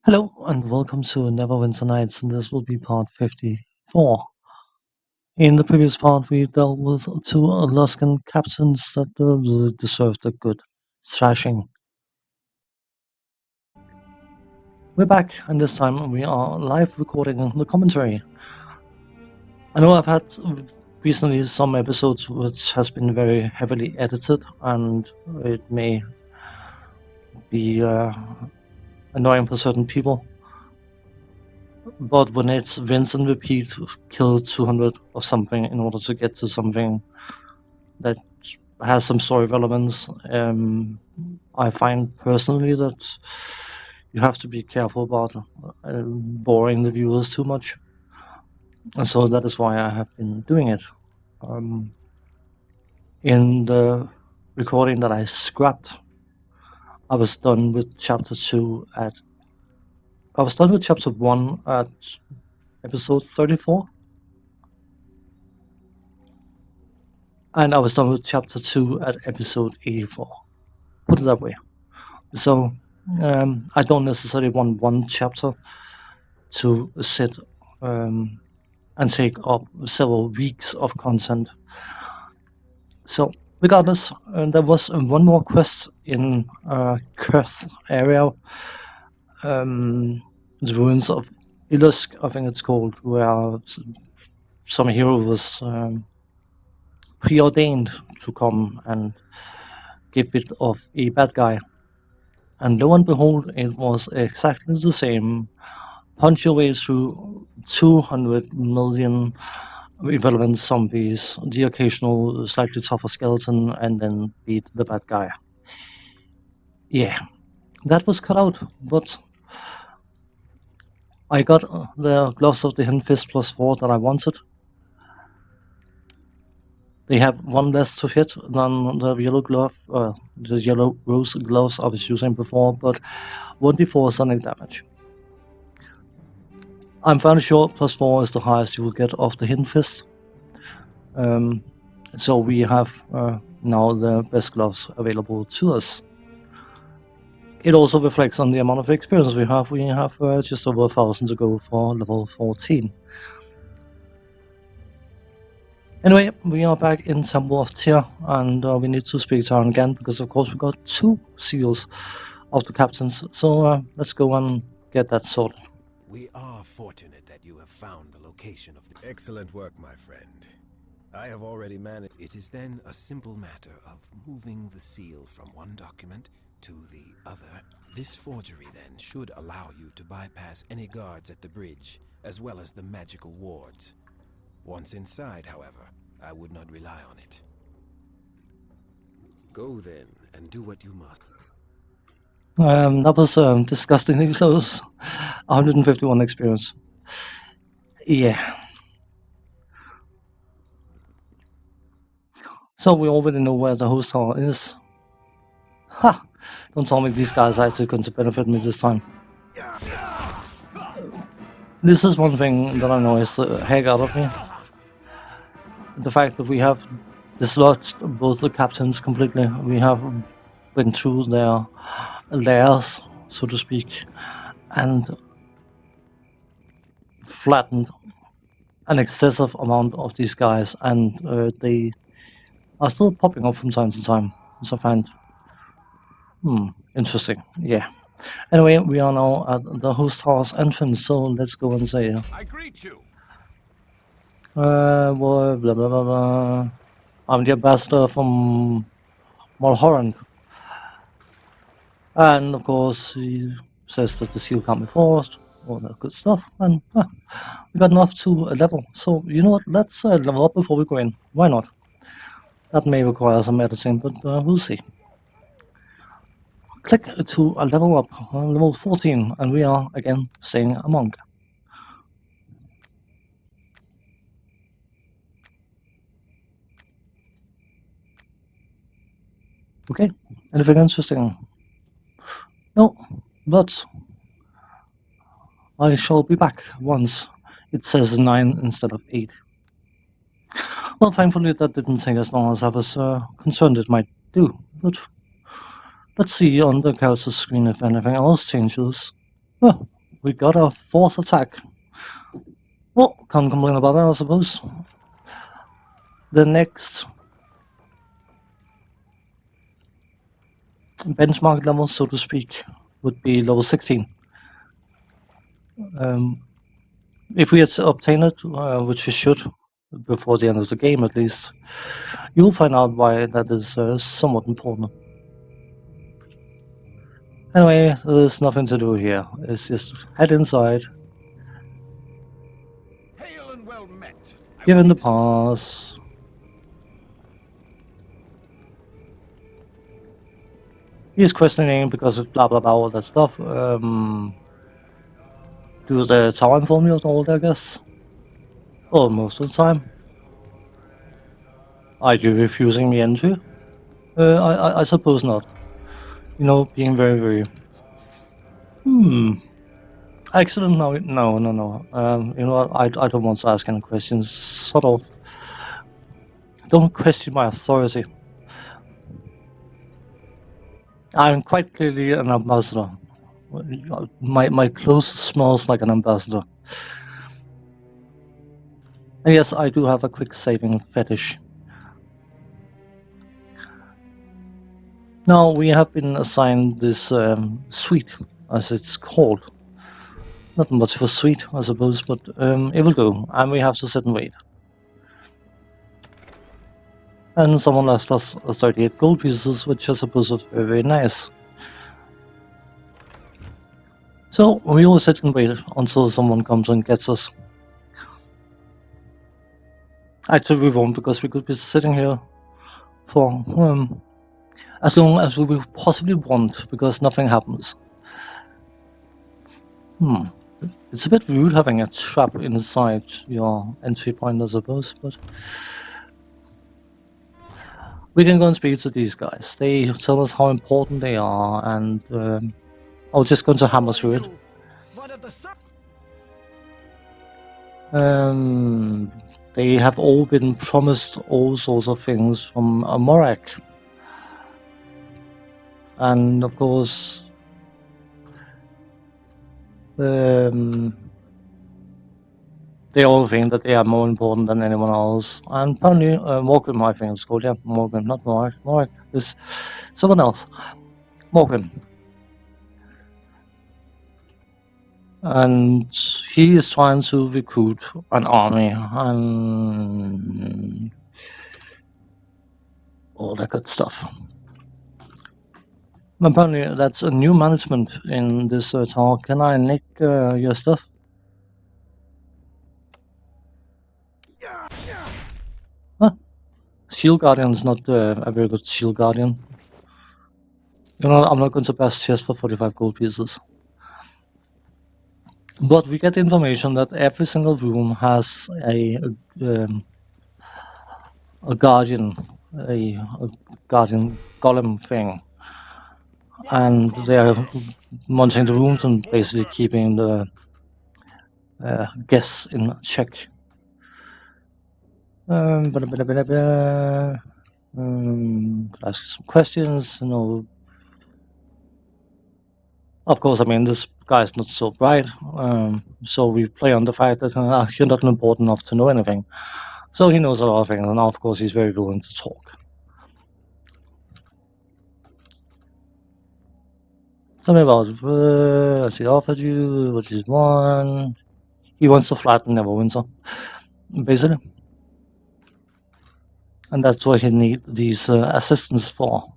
Hello and welcome to Neverwinter Nights, and this will be part 54. In the previous part, we dealt with two Alaskan captains that really deserved a good thrashing. We're back, and this time we are live recording the commentary. I know I've had recently some episodes which has been very heavily edited, and it may be annoying for certain people. But when it's rinse and repeat, kill 200 or something in order to get to something that has some story relevance, I find personally that you have to be careful about boring the viewers too much. And so that is why I have been doing it. In the recording that I scrapped, I was done with chapter 2 at... I was done with chapter 1 at episode 34. And I was done with chapter 2 at episode 84. Put it that way. So I don't necessarily want one chapter to sit and take up several weeks of content. So regardless, there was one more quest in Kurth area, the ruins of Ilusk, I think it's called, where some hero was preordained to come and get rid of a bad guy. And lo and behold, it was exactly the same. Punch your way through 200 million irrelevant zombies, the occasional slightly tougher skeleton, and then beat the bad guy. Yeah, that was cut out, but I got the Gloves of the Hidden Fist +4 that I wanted. They have one less to hit than the yellow glove, the yellow rose gloves I was using before, but 1d4 sonic damage. I'm fairly sure +4 is the highest you will get off the Hidden Fist. So we have now the best gloves available to us. It also reflects on the amount of experience we have. We have just over 1,000 to go for level 14. Anyway, we are back in Temple of Tyr, and we need to speak to her again, because of course we got 2 seals of the captains. So let's go and get that sorted. We are fortunate that you have found the location of the... Excellent work, my friend. I have already managed... It is then a simple matter of moving the seal from one document to the other. This forgery then should allow you to bypass any guards at the bridge, as well as the magical wards. Once inside, however, I would not rely on it. Go then, and do what you must. That was disgustingly close. 151 experience. Yeah. So we already know where the host hall is. Ha! Don't tell me these guys are actually going to benefit me this time. This is one thing that annoys the heck out of me. The fact that we have dislodged both the captains completely. We have been through their lairs, so to speak, and flattened an excessive amount of these guys, and they are still popping up from time to time, which I find interesting. Yeah. Anyway, we are now at the host house entrance, so let's go and say I greet you. well, blah blah blah blah. I'm the ambassador from Mulhorand. And of course, he says that the seal can't be forced, all that good stuff. And we got enough to level. So, you know what? Let's level up before we go in. Why not? That may require some editing, but we'll see. Click to level up, level 14, and we are again staying a monk. Okay, anything interesting? No, but I shall be back once it says 9 instead of 8. Well, thankfully that didn't take as long as I was concerned it might do, but let's see on the character screen if anything else changes. Oh, we got a fourth attack. Well, can't complain about that, I suppose. The next benchmark level, so to speak, would be level 16. If we had obtained it, which we should, before the end of the game at least, you'll find out why that is somewhat important. Anyway, there's nothing to do here. It's just head inside, Hail and well met. give him the pass. He's questioning because of blah blah blah, all that stuff. Do the tower inform you of all that, I guess? Or most of the time. Are you refusing me entry? I suppose not. You know, being very, very... Excellent, no. You know what, I don't want to ask any questions. Sort of... Don't question my authority. I'm quite clearly an ambassador. My clothes smells like an ambassador. And yes, I do have a quick saving fetish. Now we have been assigned this suite, as it's called. Not much of a suite, I suppose, but it will do, and we have to sit and wait. And someone left us 38 gold pieces, which I suppose was very, very nice. So we will sit and wait until someone comes and gets us. Actually, we won't, because we could be sitting here for as long as we possibly want, because nothing happens. It's a bit rude having a trap inside your entry point, I suppose, but we can go and speak to these guys. They tell us how important they are, and I'll just going to hammer through it. They have all been promised all sorts of things from Morak. And of course, they all think that they are more important than anyone else. And apparently, Maugrim, I think it's called, yeah, Maugrim, not Morak. Morak is someone else. Maugrim. And he is trying to recruit an army and all that good stuff. Apparently, that's a new management in this tower. Can I nick your stuff? Huh? Shield Guardian is not a very good Shield Guardian. You know, I'm not going to pass chest for 45 gold pieces. But we get information that every single room has a guardian, a guardian golem thing. And they are monitoring the rooms and basically keeping the guests in check. Ask some questions. You know, of course, I mean, this guy's not so bright, so we play on the fact that you're not important enough to know anything. So he knows a lot of things, and of course, he's very willing to talk. Tell me about it. What's he offered you? What is one? He wants to flatten Neverwinter, basically. And that's what he needs these assistants for.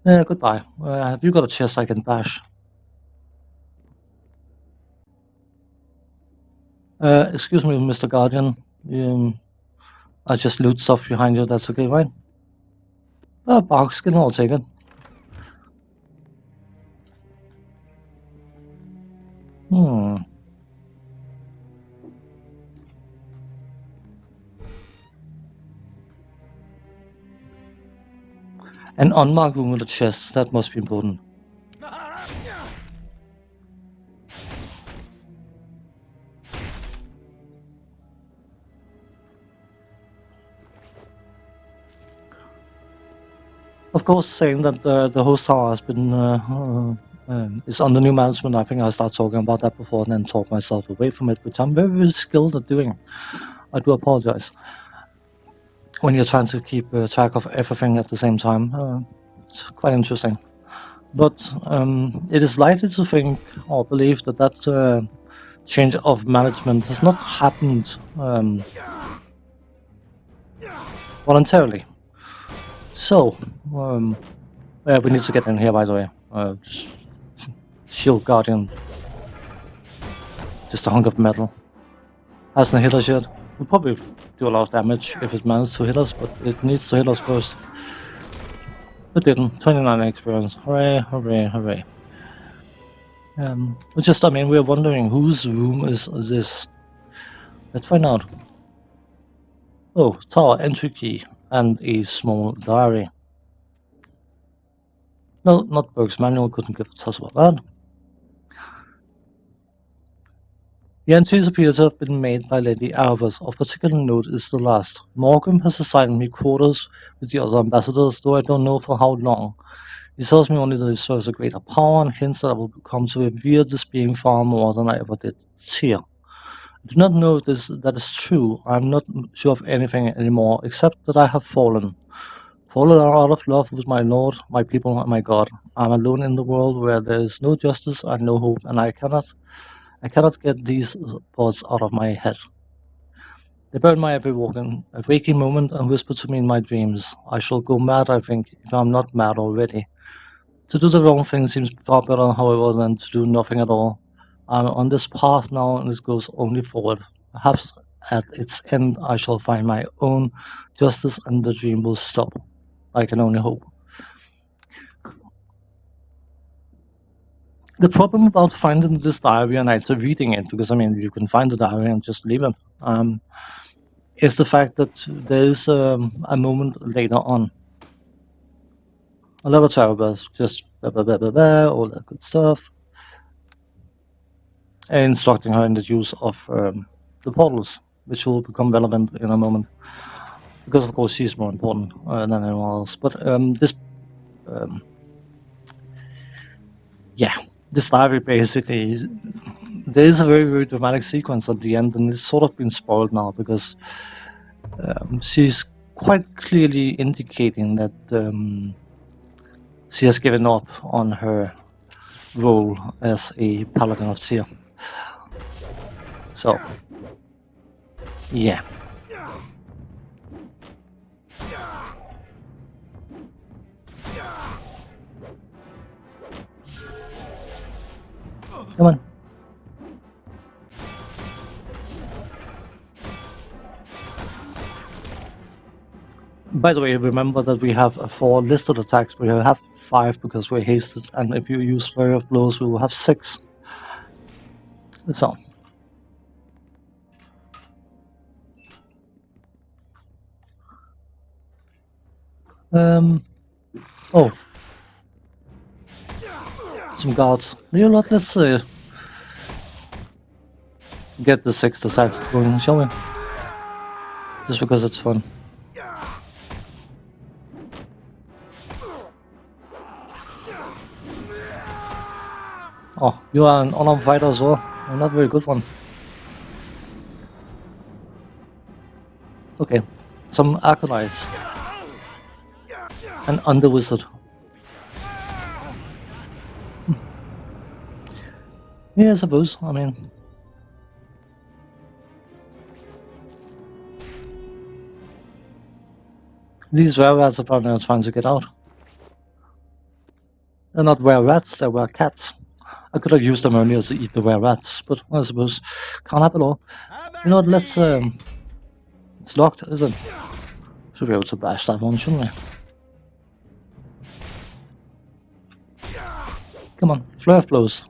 Yeah, goodbye. Have you got a chest I can bash? Excuse me, Mr. Guardian. I just loot stuff behind you, that's okay, right? Bark skin, I'll take it. An unmarked room with a chest, that must be important. Of course, saying that the host tower has been is under new management. I think I'll start talking about that before and then talk myself away from it, which I'm very, very skilled at doing. I do apologize. When you're trying to keep track of everything at the same time, it's quite interesting. But it is likely to think or believe that change of management has not happened voluntarily. So, we need to get in here, by the way. Shield Guardian. Just a hunk of metal. Hasn't hit us yet. We'll probably do a lot of damage if it manages to hit us, but it needs to hit us first. It didn't. 29 experience. Hooray, hooray, hooray. We're wondering whose room is this? Let's find out. Oh, tower entry key and a small diary. No, not Burke's manual, couldn't give a toss about that. The entries appear to have been made by Lady Albert. Of particular note is the last. Maugrim has assigned me quarters with the other ambassadors, though I don't know for how long. He tells me only that it serves a greater power and hints that I will come to revere this being far more than I ever did here. I do not know if that is true. I am not sure of anything anymore, except that I have fallen. Fallen out of love with my Lord, my people, and my God. I am alone in the world where there is no justice and no hope, and I cannot get these thoughts out of my head. They burn my every waking moment and whisper to me in my dreams. I shall go mad, I think, if I'm not mad already. To do the wrong thing seems far better, however, than to do nothing at all. I'm on this path now, and it goes only forward. Perhaps at its end I shall find my own justice, and the dream will stop. I can only hope. The problem about finding this diary and actually reading it, because you can find the diary and just leave it, is the fact that there is a moment later on. A lot of terribles, just blah blah blah blah blah, all that good stuff, instructing her in the use of the portals, which will become relevant in a moment, because of course she's more important than anyone else. But this diary basically, there is a very, very dramatic sequence at the end, and it's sort of been spoiled now because she's quite clearly indicating that she has given up on her role as a paladin of Tyr. So, yeah. Come on. By the way, remember that we have 4 listed attacks. We have 5 because we're hasted, and if you use Flurry of Blows, we will have 6. So. Oh. Some guards. You know what, let's get the 6th attack going, shall we? Just because it's fun. Oh, you are an unarmed fighter as well. I'm not a very good one. Okay, some acolytes. An under-wizard. Yeah, I suppose. These were rats apparently are trying to get out. They're not were rats, they were cats. I could have used them earlier to eat the were rats, but I suppose can't have it all. You know what, let's it's locked, isn't it? Should be able to bash that one, shouldn't we? Come on, Flurry of Blows.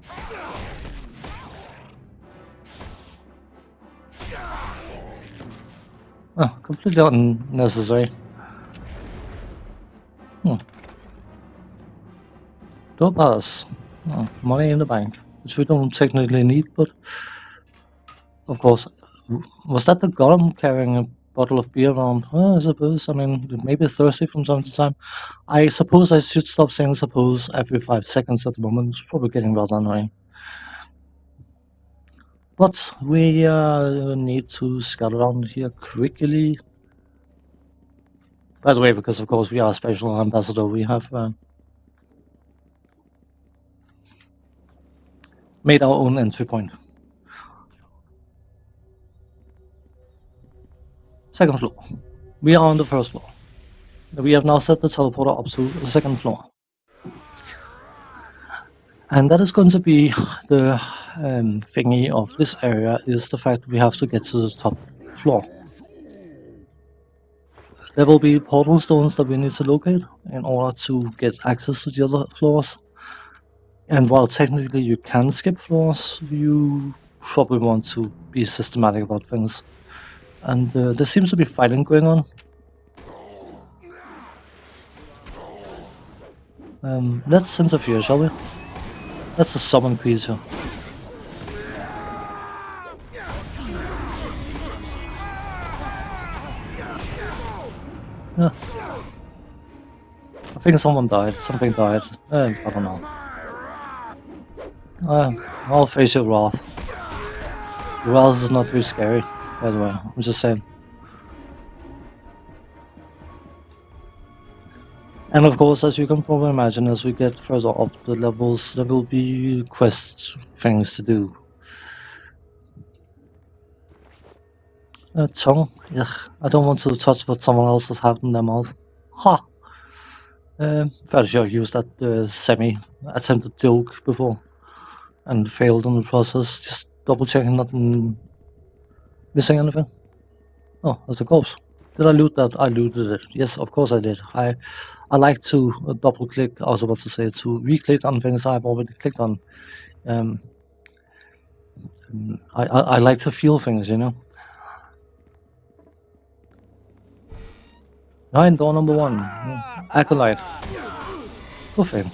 Oh, completely unnecessary. Door pass. Oh, money in the bank, which we don't technically need, but of course. Was that the golem carrying a bottle of beer around. I suppose. I mean, maybe thirsty from time to time. I suppose I should stop saying suppose every 5 seconds at the moment. It's probably getting rather annoying. But we need to scout around here quickly. By the way, because of course we are a special ambassador, we have made our own entry point. Second floor. We are on the first floor. We have now set the teleporter up to the second floor. And that is going to be the thingy of this area, is the fact we have to get to the top floor. There will be portal stones that we need to locate in order to get access to the other floors. And while technically you can skip floors, you probably want to be systematic about things. And there seems to be fighting going on. Let's interfere, shall we? That's a summon creature. Yeah. I think someone died. Something died. I don't know. I'll face your wrath. Your wrath is not very scary, by the way. I'm just saying. And of course, as you can probably imagine, as we get further up the levels, there will be quest things to do. Tongue? Ugh, I don't want to touch what someone else has had in their mouth. Ha! Fairly sure I've used that semi-attempted joke before and failed in the process. Just double checking, not missing anything. Oh, there's a corpse. Did I loot that? I looted it. Yes, of course I did. I like to double click, I was about to say, to re-click on things I've already clicked on. I like to feel things, you know. 9, door number 1. Acolyte. Good thing.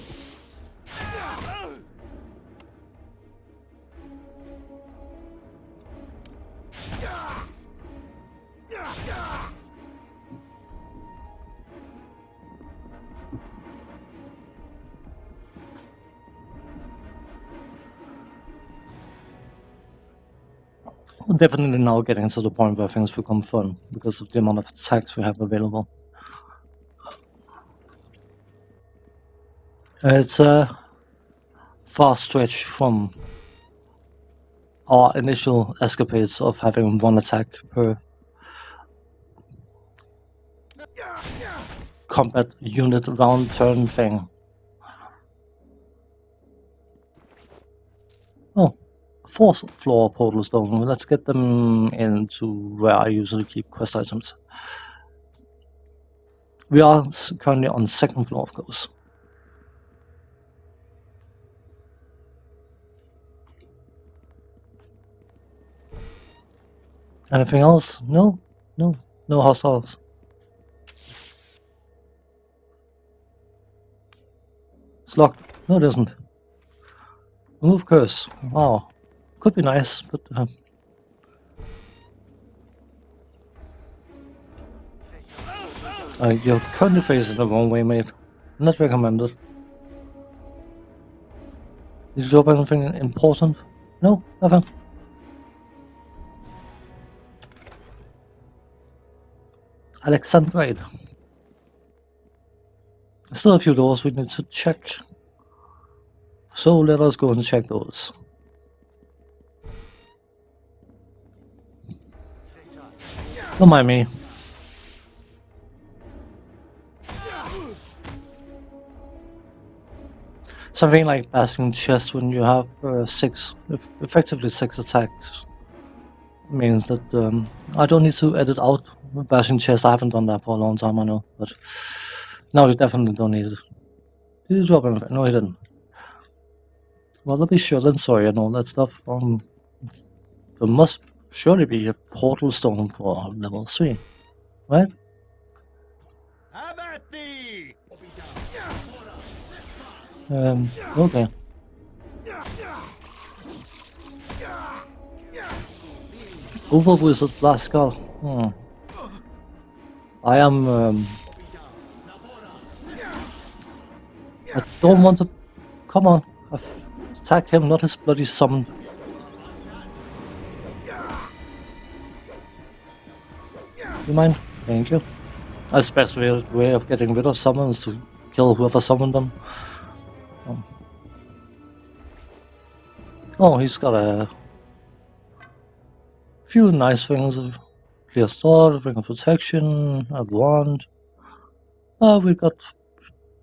We're definitely now getting to the point where things become fun because of the amount of attacks we have available. It's a far stretch from our initial escapades of having 1 attack per combat unit round turn thing. Oh, 4th floor portal stone. Let's get them into where I usually keep quest items. We are currently on 2nd floor, of course. Anything else? No? No hostiles. It's locked. No, it isn't. Remove curse. Wow. Could be nice, but you're currently facing the wrong way, mate. Not recommended. Did you drop anything important? No, nothing. Alexandrite. Still a few doors we need to check. So let us go and check those. Don't mind me. Something like bashing chest when you have effectively 6 attacks means that I don't need to edit out bashing chest. I haven't done that for a long time, I know, but now you definitely don't need it. Did you drop anything? No, he didn't. Well, be sure then, sorry, and all that stuff. There must surely be a portal stone for level 3, right? Have at thee! Okay. Over Wizard Blast Skull. I am. I don't want to. Come on, attack him, not his bloody summon. You mind? Thank you. That's the best way of getting rid of summons, to kill whoever summoned them. Oh, he's got a few nice things. Clear sword, ring of protection, a wand. We got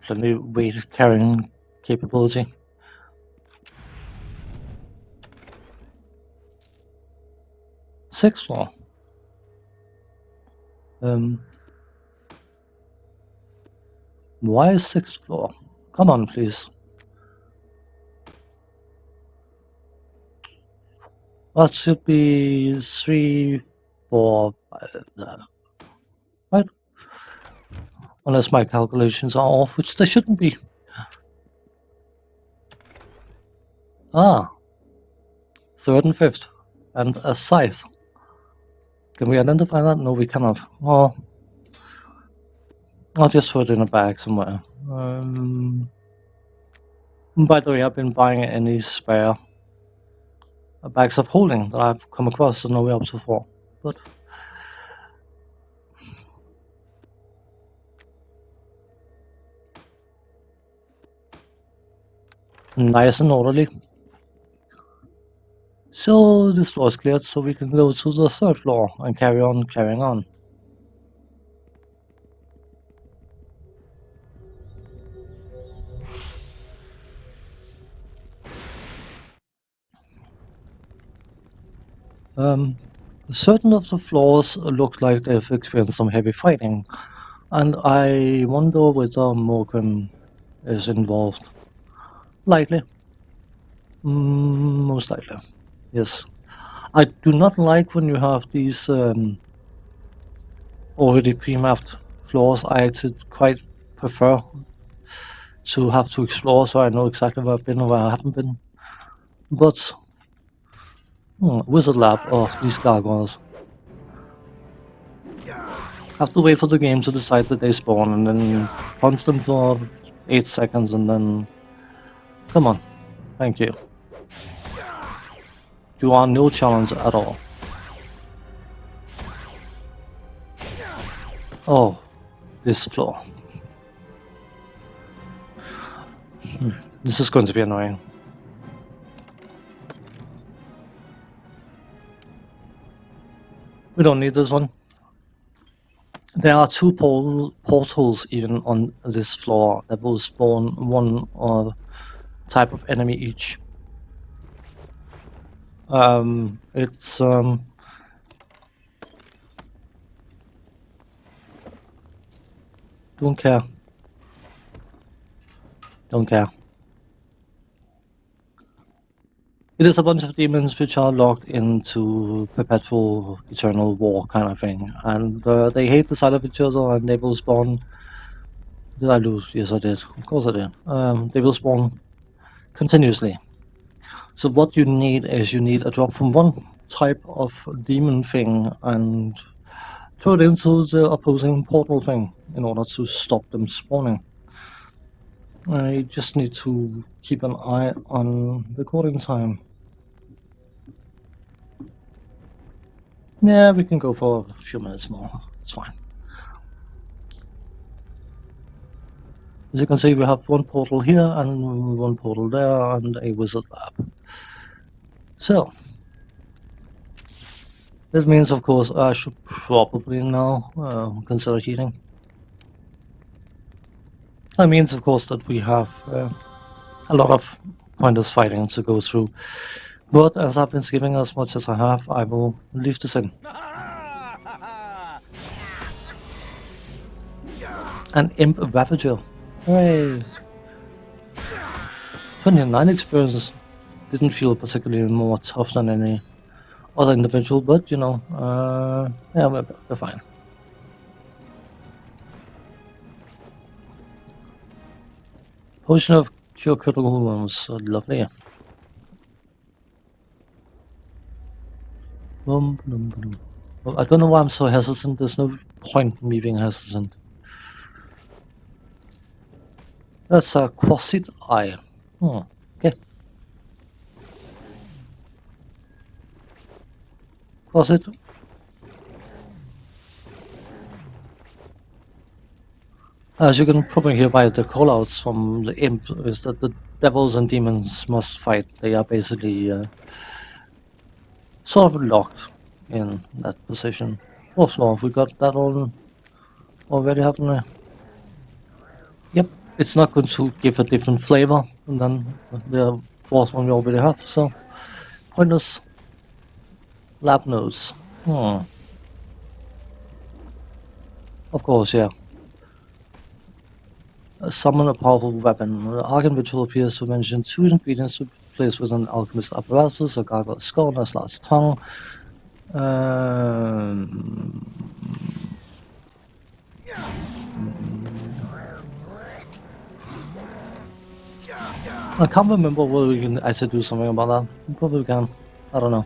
plenty of weight carrying capability. Sixth floor. Why is 6th floor? Come on, please. That should be 3, 4, 5. Right? Unless my calculations are off, which they shouldn't be. Ah. 3rd and 5th. And a scythe. Can we identify that? No, we cannot. Oh. I'll just throw it in a bag somewhere. By the way, I've been buying any spare bags of holding that I've come across on the way up to 4. But nice and orderly. So this floor is cleared, so we can go to the 3rd floor and carry on carrying on. Certain of the floors look like they've experienced some heavy fighting, and I wonder whether Maugrim is involved. Likely. Most likely. Yes. I do not like when you have these already pre-mapped floors. I actually quite prefer to have to explore so I know exactly where I've been and where I haven't been. But Wizard Lab, these gargoyles. Have to wait for the game to decide that they spawn and then punch them for 8 seconds and then... Come on. Thank you. You are no challenge at all. Oh, this floor. This is going to be annoying. We don't need this one. There are 2 portals even on this floor that will spawn one type of enemy each. It's don't care. Don't care. It is a bunch of demons which are locked into perpetual eternal war kind of thing, and they hate the sight of each other, and they will spawn. Did I lose? Yes, I did. Of course I did. They will spawn continuously. So what you need is you need a drop from one type of demon thing and throw it into the opposing portal thing in order to stop them spawning. I just need to keep an eye on recording time. Yeah, we can go for a few minutes more. It's fine. As you can see, we have one portal here and one portal there and a wizard lab. So, this means, of course, I should probably now consider healing. That means, of course, that we have a lot of pointless fighting to go through. But as I've been skipping as much as I have, I will leave this in. An Imp Ravager. Hooray! 29 experience didn't feel particularly more tough than any other individual, but you know, yeah, we're fine. Potion of Cure Critical Wounds, lovely. Well, I don't know why I'm so hesitant. There's no point me being hesitant. That's a quartzite eye. Okay. Quartzite. As you can probably hear by the callouts from the imp, is that the devils and demons must fight. They are basically sort of locked in that position. Also, we got that all already, haven't we? Yep, it's not going to give a different flavor than the fourth one we already have, so pointless. Lab nose. Of course, yeah. Summon a powerful weapon. The Arcane Ritual appears to mention 2 ingredients to place with an alchemist apparatus, a gargoyle's skull, and a large tongue. I can't remember whether we can actually do something about that. Probably we can. I don't know.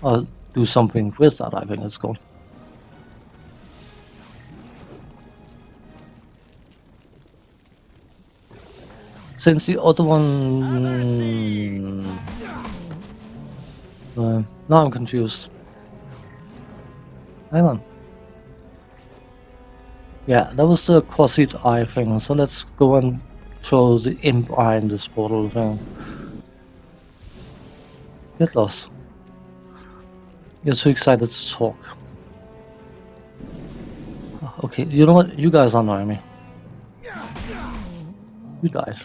Or do something with that, I think it's called. Since the other one... now I'm confused. Hang on. Yeah, that was the quartzite eye thing, so let's go and throw the imp eye in this portal thing. Get lost. You're too excited to talk. Okay, you know what? You guys annoy me. You died.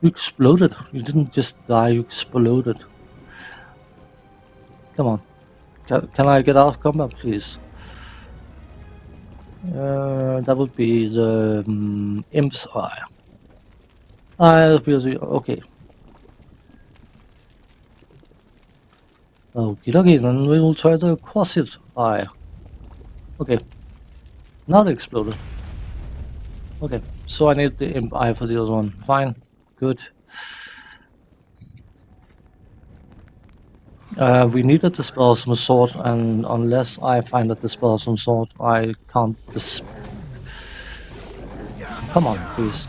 You exploded. You didn't just die, you exploded. Come on. Can I get out of combat, please? That would be the imp's eye. Okay. Okie dokie, then we will try the quartzite eye. Okay. Now they exploded. Okay, so I need the imp eye for the other one. Fine. Good. We need a dispel of some sort, and unless I find a dispel of some sort, I can't Come on, please.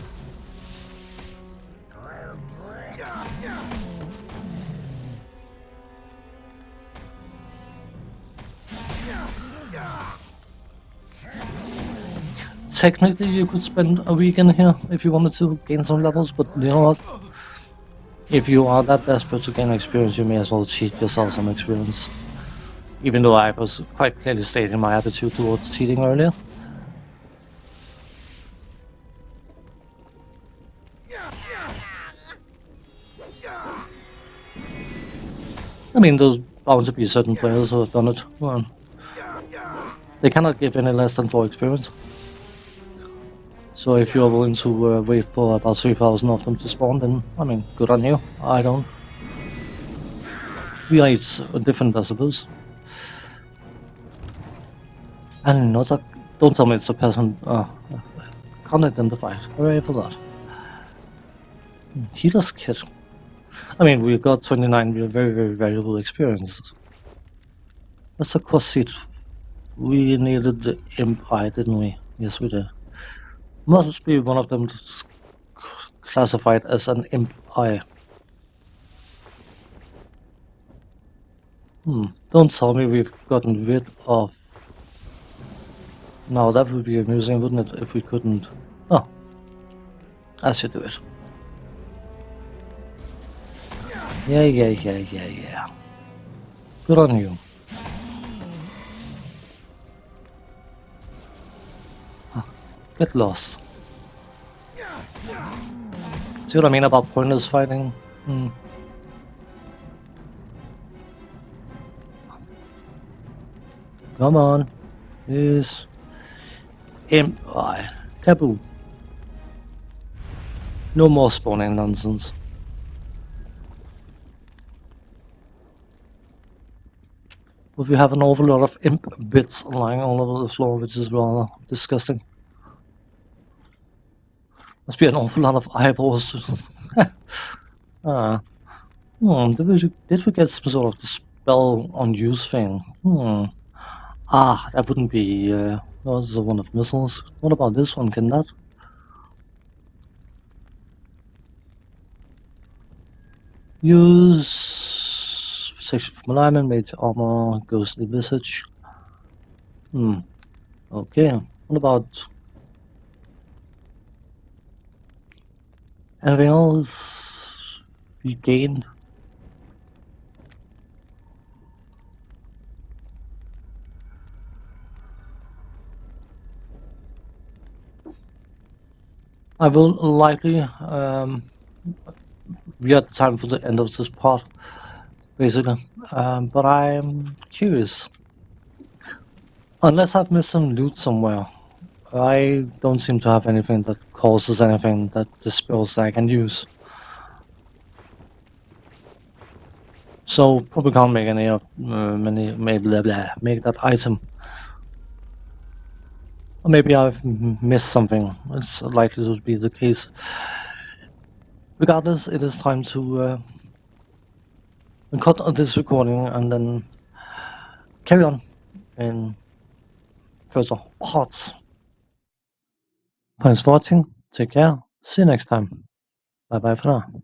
Technically, you could spend a week in here if you wanted to gain some levels, but you know what? If you are that desperate to gain experience, you may as well cheat yourself some experience. Even though I was quite clearly stating my attitude towards cheating earlier. I mean, there's bound to be certain players who have done it. Well, they cannot give any less than 4 experience. So if you're willing to wait for about 3,000 of them to spawn, then, I mean, good on you. I don't. We are each different, I suppose. And not don't tell me it's a person. Can't identify it. Hooray for that. Healer's kit. I mean, we got 29 very, very valuable experiences. That's a quartzite. We needed the imp eye, didn't we? Yes, we did. Must be one of them classified as an imp eye. Don't tell me we've gotten rid of... Now that would be amusing, wouldn't it, if we couldn't... Oh. I should do it. Yeah. Good on you. Get lost. See what I mean about pointless fighting? Come on. Yes. Imp eye. Taboo. No more spawning nonsense. But we have an awful lot of imp bits lying all over the floor, which is rather disgusting. Must be an awful lot of eyeballs. Did we get some sort of dispel on use thing? Ah, that wouldn't be was one of missiles. What about this one? Can that? Use protection from alignment, major armor, ghostly visage. Okay. What about anything else we gained? I will likely we are at the time for the end of this part, basically. But I'm curious. Unless I've missed some loot somewhere, I don't seem to have anything that causes anything that dispels that I can use. So probably can't make any of make that item. Or maybe I've missed something. It's likely to be the case. Regardless, it is time to cut this recording and then carry on in further parts. Thanks for watching. Take care. See you next time. Bye bye for now.